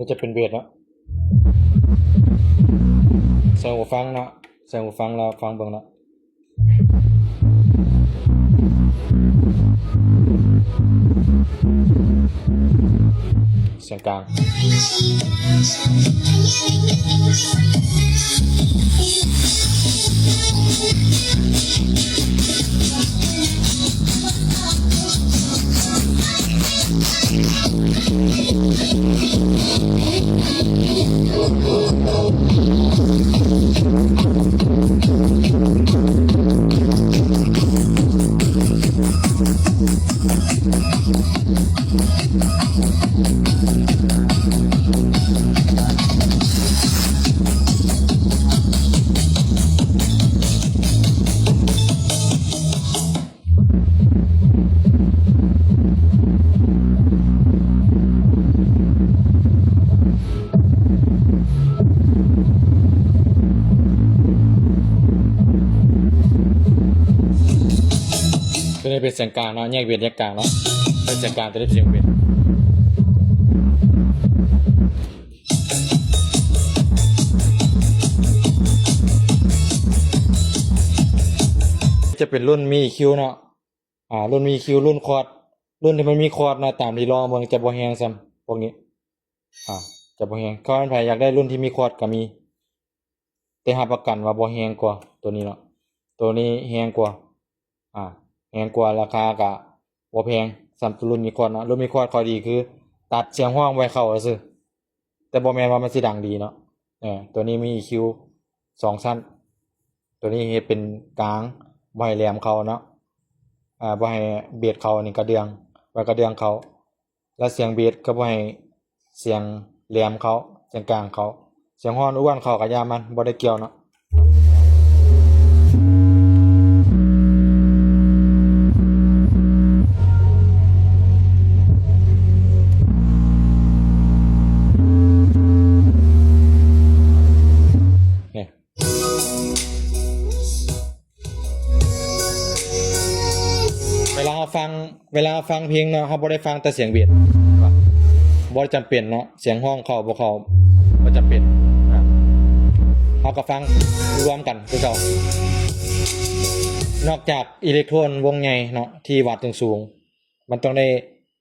นี้จะเป็นเบสเนาะใส่หูฟังเนาะใส่หูฟังแล้วฟังเบิ่งเนาะเสียงกลางตัวนี้เป็นเสียงกลางเนาะแยกเบียดแยกกลางเนาะเป็นเสียงกลางตัวนี้เป็นเสียงเบียดจะเป็นรุ่นมีคิวเนาะรุ่นมีคิวรุ่นคอร์ดรุ่นที่มันมีคอร์ดเนาะตามที่ลองเบิ่งจะบ่แฮงซ้ำพวกนี้จะบ่แฮงก็อันไผอยากได้รุ่นที่มีคอร์ดก็มีแต่รับประกันว่าบ่แฮงกว่าตัวนี้เนาะตัวนี้แฮงกว่าแพงกว่าราคาก็บ่แพงสำหรับรุ่นมีคอร์ดเนาะรุ่นมีคอร์ดข้อดีคือตัดเสียงห้องไว้เข้าซื่อแต่บ่แม่นว่ามันสิดังดีเนาะตัวนี้มี EQ 2ชั้นตัวนี้เฮ็ดเป็นกลางบ่ให้แหลมเข้าเนาะบ่ให้เบสเข้านี่กระเดื่องไว้กระเดื่องเข้าแล้วเสียงเบสก็บ่ให้เสียงแหลมเข้าเสียงกลางเข้าเสียงฮ้อนอ้วนเข้าก็อย่ามันบ่ได้เกี่ยวเนาะเวลาฟังเพลงเนาะเขาบ่ได้ฟังแต่เสียงเบียดบ่จำเป็นเนาะเสียงห้องเข้าบ่เข้าบ่จำเป็นเขาก็ฟังรวมกันคือเก่านอกจากอิเล็กโทรนวงใหญ่เนาะที่วัดสูงมันต้องได้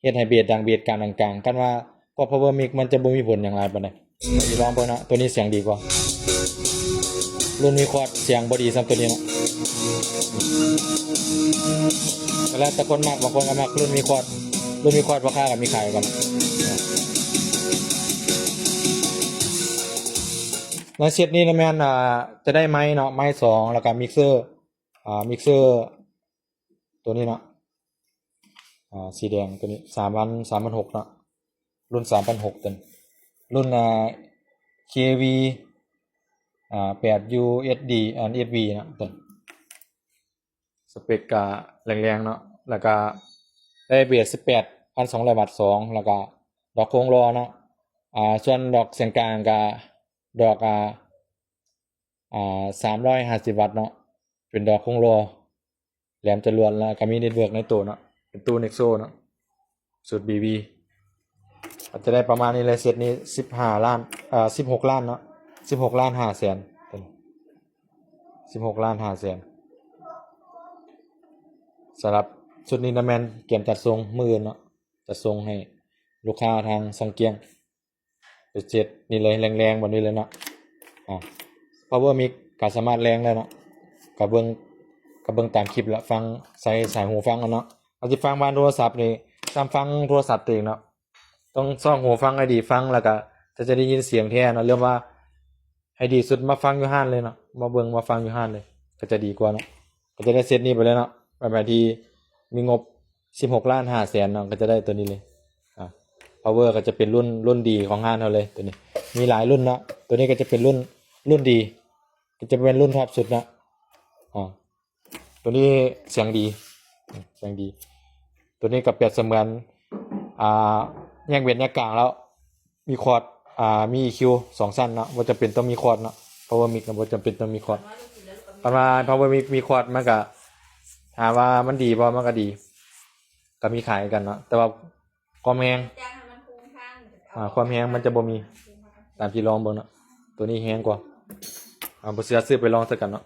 เฮ็ดให้เบียดดังเบียดกลางกลางกันว่าพอ power mic มันจะบ่มีผลอย่างไรปานใดสิลองเบิ่งเนาะตัวนี้เสียงดีกว่ารุ่นมีคอร์ดเสียงบ่ดีซ้ำตัวนี้เนาะแล้วแต่คนมากบางคนก็มักรุ่นมีคอร์ดราคากับมีขายกันแล้วเซตนี้นะแม่นจะได้ไม้เนาะไม้2แล้วก็มิกเซอร์มิกเซอร์ตัวนี้เนาะสีแดงตัวนี้3,600เนาะรุ่น 3,600ตัวรุ่นKV 8 USD SV เนาะตัวสเปคก็แรงๆเนาะแล้วก็ได้เบส 18,200 วัตต์2แล้วก็ดอกโค้งรอเนาะส่วนดอกเสียงกลางก็ดอก350 วัตต์เนาะเป็นดอกโค้งรอแหลมจรวดแล้วก็มีเน็ตเวิร์กในตัวเนาะเป็นตู้ Nexo เนาะสูตร BB อาจจะได้ประมาณนี้เลยเซตนี้15ล้าน16ล้านเนาะ16ล้าน5แสน16ล้าน5แสนสำหรับชุดนี้นะแมนเกมจัดทรงมือเนาะจัดทรงให้ลูกค้าทางซองเกียงเป็นเจ็ดนี่เลยแรงๆแบบนี้เลยเนาะpower mic ก็สามารถแรงได้เนาะกับเบิ่งตามคลิปละฟังใส่สายหูฟังเนาะเอาสิฟังผ่านโทรศัพท์นี่ซ้ำฟังโทรศัพท์ตัวเองเนาะต้องซ่องหูฟังให้ดีฟังแล้วก็จะได้ยินเสียงแท้เนาะเรื่องว่าให้ดีสุดมาฟังอยู่ห้านเลยเนาะมาฟังอยู่ห้านเลยก็จะดีกว่าเนาะก็จะได้เซตนี้ไปเลยเนาะแบบที่มีงบ16ล้าน5แสนเนาะก็จะได้ตัวนี้เลยpower ก็จะเป็นรุ่นดีของห้านเฮาเลยตัวนี้มีหลายรุ่นเนาะตัวนี้ก็จะเป็นรุ่นดีก็จะเป็นรุ่นท็อปสุดนะตัวนี้เสียงดีตัวนี้ก็เปรียบเสมือนแยกเวทแยกกลางแล้วมีคอร์ดมี EQ 2ชั้นเนาะบ่จำเป็นต้องมีคอร์ดเนาะ power mic บ่จำเป็นต้องมีคอร์ดประมาณ power mic มีคอร์ดมันก็ถามว่ามันดีบ่มันก็ดีก็มีขายกันเนาะแต่ว่าความแรง ความแห้งมันจะบ่มีตามที่ลองเบิ่งเนาะตัวนี้แห้งกว่าบ่เชื่อซื้อไปลองซะกันเนาะ